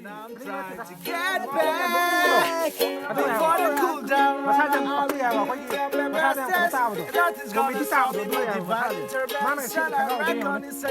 Now I'm trying to get back before the cool down. Nothing's gonna stop me. My divine intervention. I reckon it's a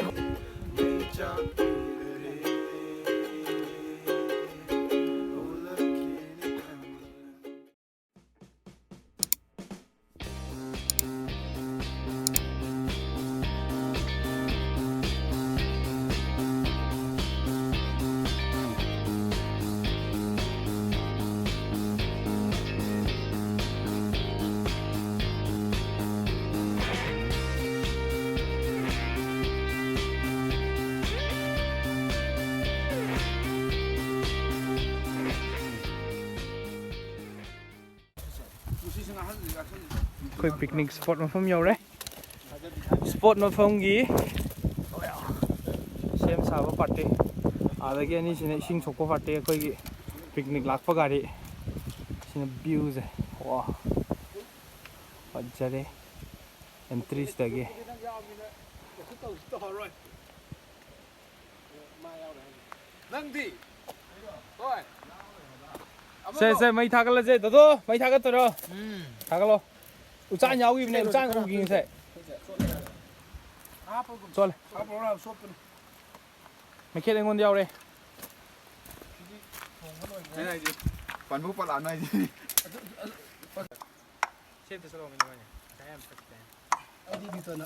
Quick picnic spot from Yaure. Spot from Gi. Same Sava party. Again is in a sing choco party. A picnic like Pagari. In a views. Wow. What Jare and trees again. Say, my tackle is it, though. My tackle to the tackle. Ucan yaw even Ucan cooking say. Sol. Make it on the Yaure. One move on, I Save the salon in the I did it on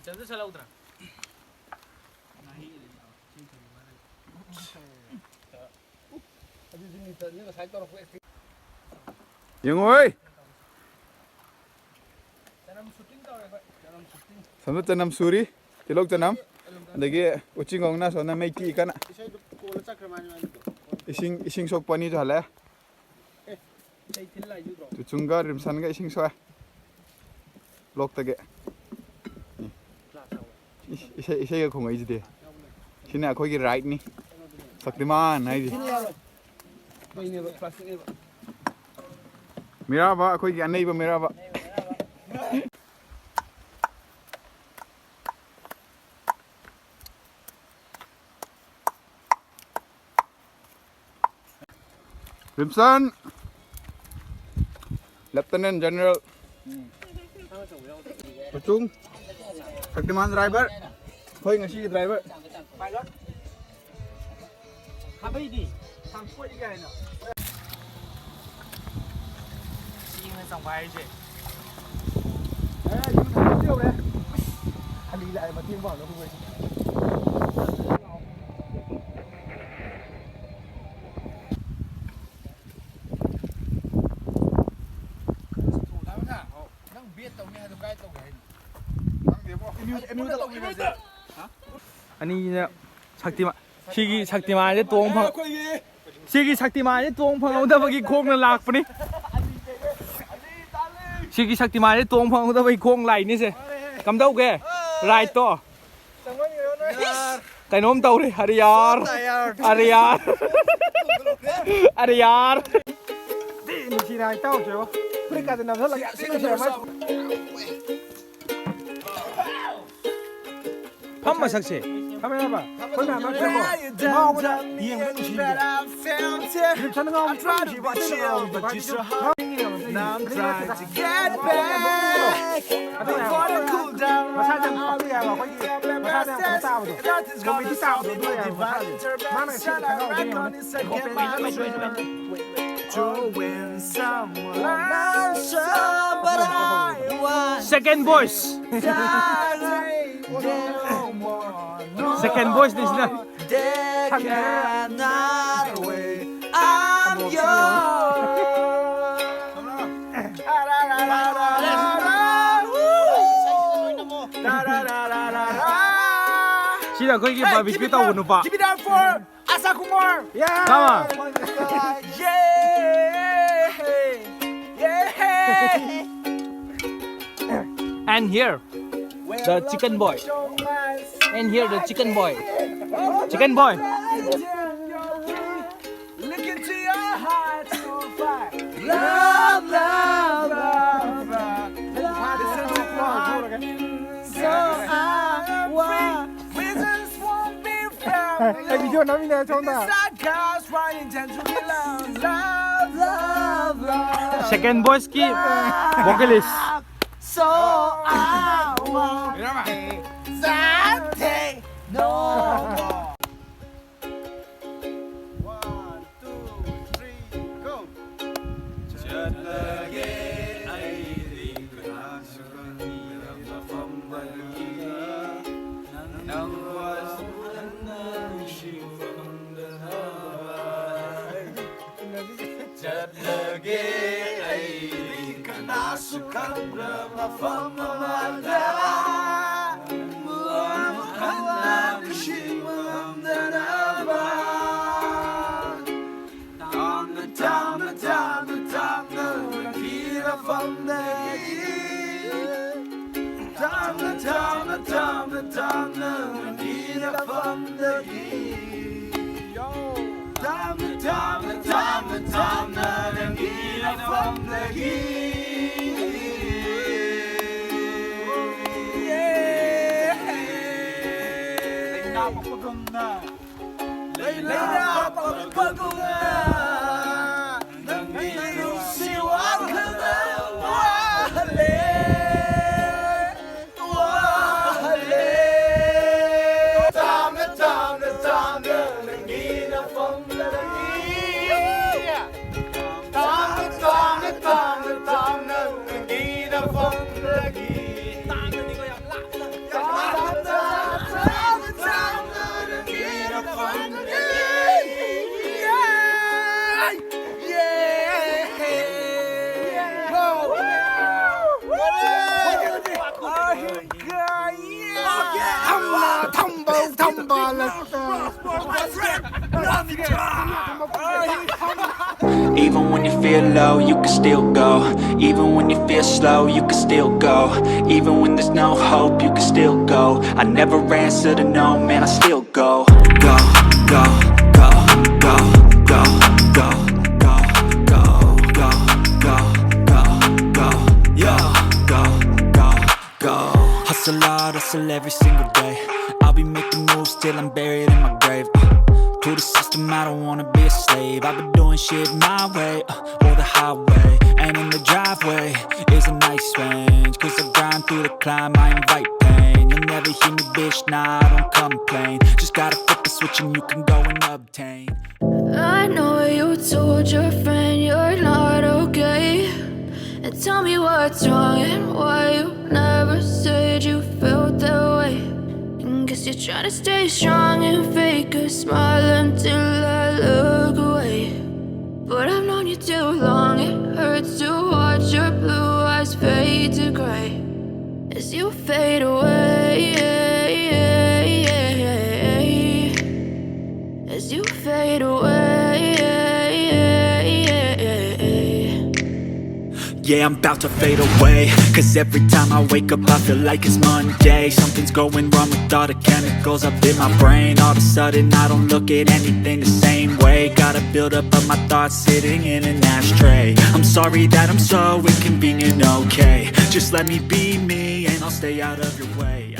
Just a load. Yung ơi Sắm chân năm suri thì lúc chân năm để cái uchi ngong na so na mấy kỹ cái nè ising sok pani cho hả tu chunga rim san cái ising so lok ta cái isai cái không ai gì đấy xin nào coi cái right ni Saktiman này gì Mira ba coi cái anh này ba mira ba Rimson Lieutenant General Pachung Saktiman driver Khoi ngasi driver Happy đi thằng quay cái này nè xin nó xong bài gì đấy chúng ta tiêu đấy anh đi lại mà tiêm vào nó không về anh đi Saktiman Sigi Saktiman is tuong phang. Sigi Saktiman is tuong phang. Udah bagi khong na lak pani. Sigi Saktiman is tuong phang. Udah bagi khong lai ni se. Kam dau ke? Right to. Cái nôm tàu đi. Are yaar. Are yaar. Are yaar. Đi mình chỉ này tàu chứ. Bây giờ thì nằm rất là xin lỗi mà. Hâm mà sắc xỉ. Camera ba. Koi na ma chemo. Ma wa yin wen chi. Ni chan ngom chi ba chi ba chi so. Now I'm trying to get back before the cool down. Ma sa jang pa ya ba koi. Ma sa jang sa ba do. Nothing's gonna stop me. My divine intervention. I reckon it's a get my to win someone. But I want Second voice. Second voice this na. There cannot wait. I'm yours. Sino ko yung barbecue tao uno pa. Give it up for Asa Kumar. Yeah. Come on. Yeah. And here, the chicken boy. And here, the chicken boy. Chicken boy. Look into your heart so far. Love, love, love, love. So I want reasons won't be found. long. ไอ้พี่ชวนน้ำมีแนวชมน่ะ Sad cars riding tend to be loud. Love, love, love. Second voice ki vocalist So I want that day no more. 1, 2, 3, go. Even when you feel low, you can still go. Even when you feel slow, you can still go. Even when there's no hope, you can still go. I never answer to no, man, I still go. Go, go, go, go, go, go, go, go, go, go, go, go, yo, go, go, go. Hustle hard, hustle every single day. I'll be making moves till I'm buried in my grave. To the system, I don't wanna be a slave. I've been doing shit my way, or the highway. And in the driveway is a nice range. Cause I grind through the climb, I invite pain. You'll never hear me, bitch, nah, I don't complain. Just gotta flip the switch and you can go and obtain. I know you told your friend you're not okay. And tell me what's wrong and why you never said you felt that way. Guess you're trying to stay strong and fake a smile until I look away. But I've known you too long, it hurts to watch your blue eyes fade to gray as you fade away, as you fade away. Yeah, I'm about to fade away. Cause every time I wake up I feel like it's Monday. Something's going wrong with all the chemicals up in my brain. All of a sudden I don't look at anything the same way. Gotta build up of my thoughts sitting in an ashtray. I'm sorry that I'm so inconvenient, okay. Just let me be me and I'll stay out of your way.